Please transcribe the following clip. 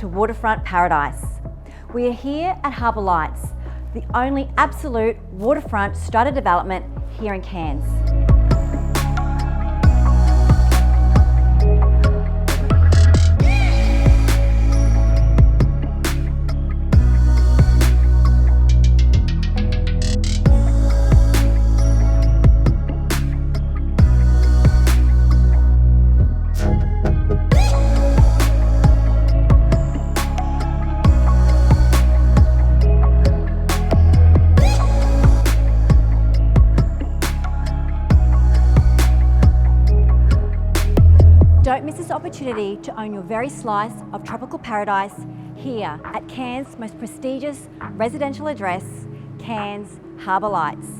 to waterfront paradise. We are here at Harbour Lights, the only absolute waterfront strata development here in Cairns. Don't miss this opportunity to own your very slice of tropical paradise here at Cairns' most prestigious residential address, Cairns Harbour Lights.